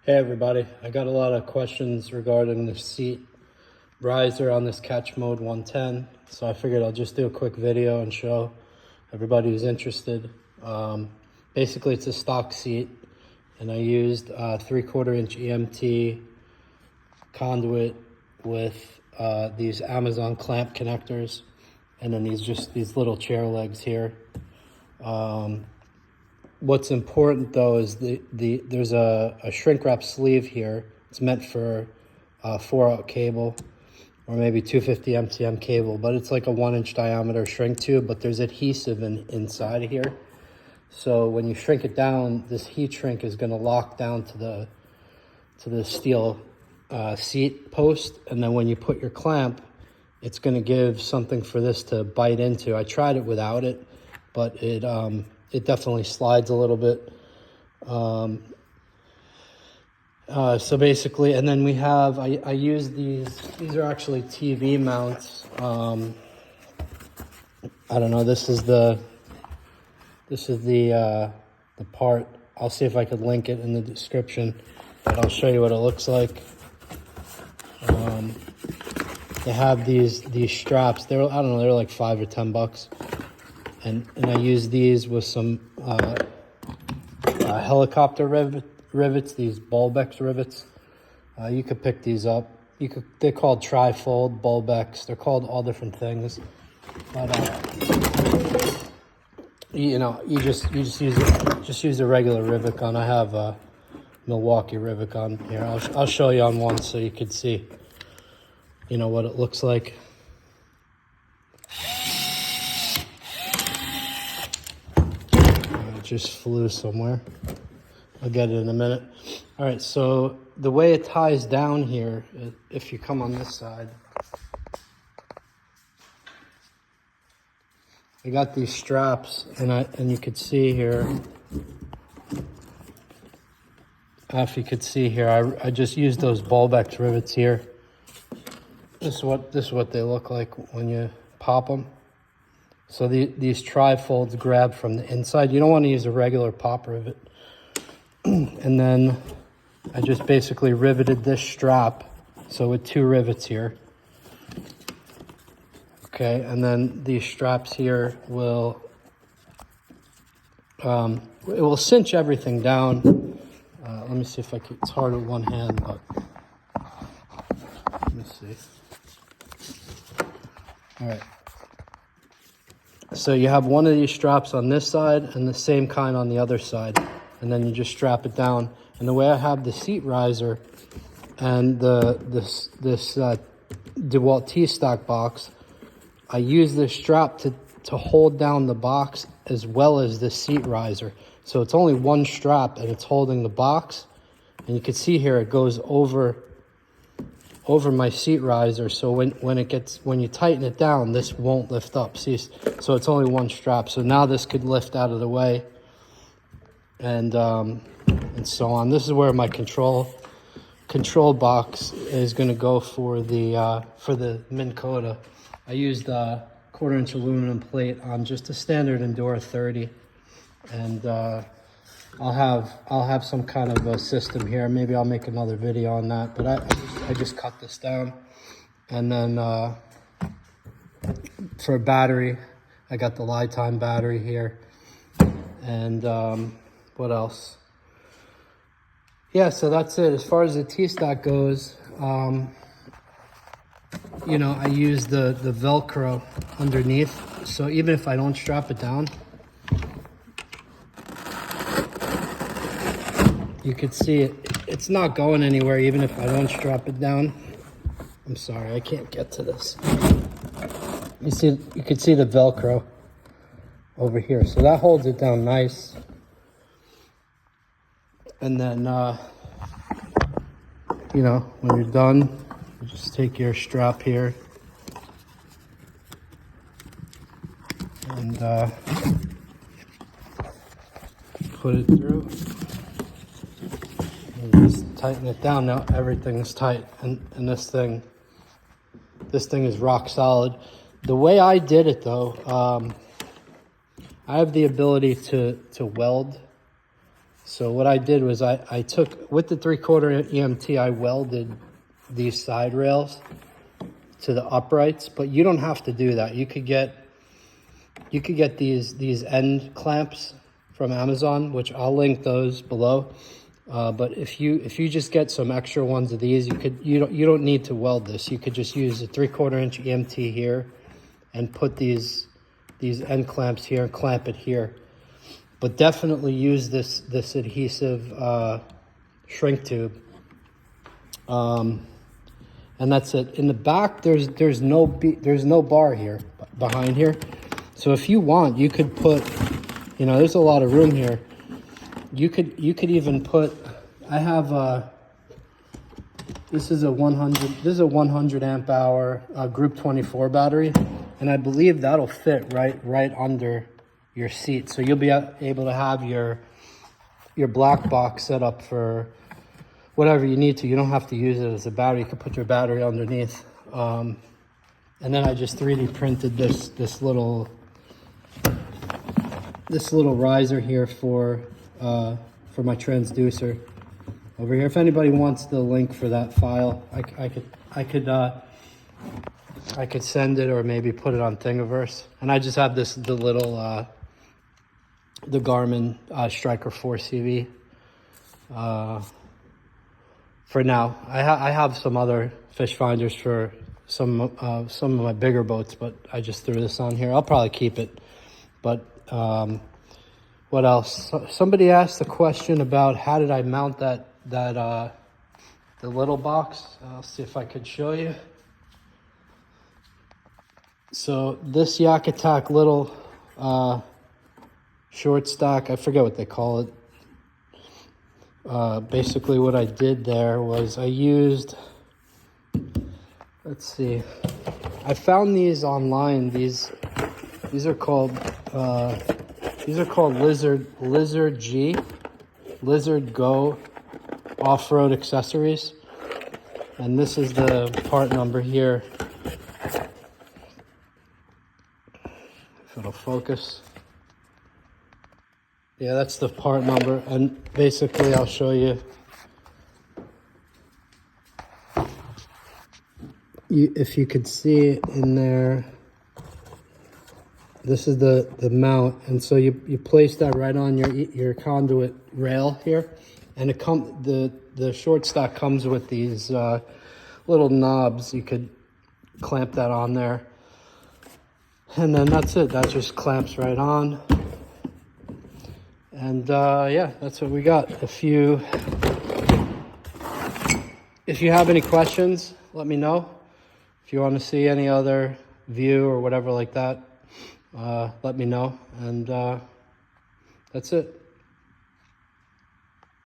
Hey everybody, I got a lot of questions regarding the seat riser on this Catch Mode 110, so I figured I'll just do a quick video and show everybody who's interested. Basically it's a stock seat, and I used 3/4 inch EMT conduit with these Amazon clamp connectors, and then these little chair legs here. What's important though is there's a shrink wrap sleeve here. It's meant for 4-aught cable or maybe 250 MTM cable, but it's like a 1-inch diameter shrink tube, but there's adhesive inside of here. So when you shrink it down, this heat shrink is going to lock down to the steel seat post, and then when you put your clamp, it's going to give something for this to bite into. I tried it without it, but it definitely slides a little bit. So basically, and then we have, I use these are actually TV mounts. I don't know, this is the part. I'll see if I could link it in the description, but I'll show you what it looks like. They have these straps. I don't know, they're like $5 or $10. And I use these with some helicopter rivets, these Bulbex rivets. You could pick these up. They're called tri-fold Bulbex. They're called all different things. But you know, you just use a regular rivet gun. I have a Milwaukee rivet gun here. I'll show you on one so you could see, you know, what it looks like. Just flew somewhere. I'll get it in a minute. All right, so the way it ties down here, if you come on this side, I got these straps, and you could see here. If you could see here, I just used those Bulbex rivets here. This is what they look like when you pop them. So these tri-folds grab from the inside. You don't want to use a regular pop rivet. And then I just basically riveted this strap. So with 2 rivets here. Okay, and then these straps here will, it will cinch everything down. Let me see if I can, it's hard with one hand, but let me see. All right. So you have one of these straps on this side and the same kind on the other side, and then you just strap it down. And the way I have the seat riser and this DeWalt T-stock box, I use this strap to hold down the box as well as the seat riser. So it's only one strap and it's holding the box, and you can see here it goes over my seat riser, so when you tighten it down, this won't lift up. See, so it's only one strap. So now this could lift out of the way, and so on. This is where my control box is going to go for the Minn Kota. I used a 1/4 inch aluminum plate on just a standard Endura 30, and I'll have some kind of a system here. Maybe I'll make another video on that, but I just cut this down. And then for a battery, I got the Lifetime battery here. And what else? Yeah, so that's it. As far as the T-stock goes, you know, I use the Velcro underneath. So even if I don't strap it down, you could see it's not going anywhere even if I don't strap it down. I'm sorry, I can't get to this. You could see the Velcro over here. So that holds it down nice. And then, you know, when you're done, you just take your strap here and put it through. Just tighten it down. Now everything is tight, and this thing is rock solid. The way I did it though, I have the ability to weld So what I did was I took, with the 3/4 EMT, I welded these side rails to the uprights, but you don't have to do that. You could get these end clamps from Amazon, which I'll link those below. But if you just get some extra ones of these, you don't need to weld this. You could just use a 3/4 inch EMT here and put these end clamps here and clamp it here. But definitely use this adhesive shrink tube. And that's it. In the back, there's no bar here behind here. So if you want, you could put, you know, there's a lot of room here. You could even put, I have this is a 100 amp hour group 24 battery, and I believe that'll fit right under your seat. So you'll be able to have your black box set up for whatever you need to. You don't have to use it as a battery. You can put your battery underneath. And then I just 3D printed this little riser here for my transducer over here. If anybody wants the link for that file, I could send it, or maybe put it on Thingiverse. And I just have the little the Garmin Striker 4 CV. For now, I have some other fish finders for some of my bigger boats, but I just threw this on here. I'll probably keep it. But what else? Somebody asked a question about how did I mount the little box. I'll see if I could show you. So this YakAttack little short stack, I forget what they call it. Basically what I did there was I used, let's see, I found these online. These are called Lizard Go off-road accessories, and this is the part number here, if it'll focus. Yeah, that's the part number, and basically I'll show you. If you could see it in there, this is the mount, and so you place that right on your conduit rail here, and the short stack comes with these little knobs. You could clamp that on there, and then that's it. That just clamps right on. And yeah, that's what we got. If you have any questions, let me know. If you want to see any other view or whatever like that, let me know. And that's it.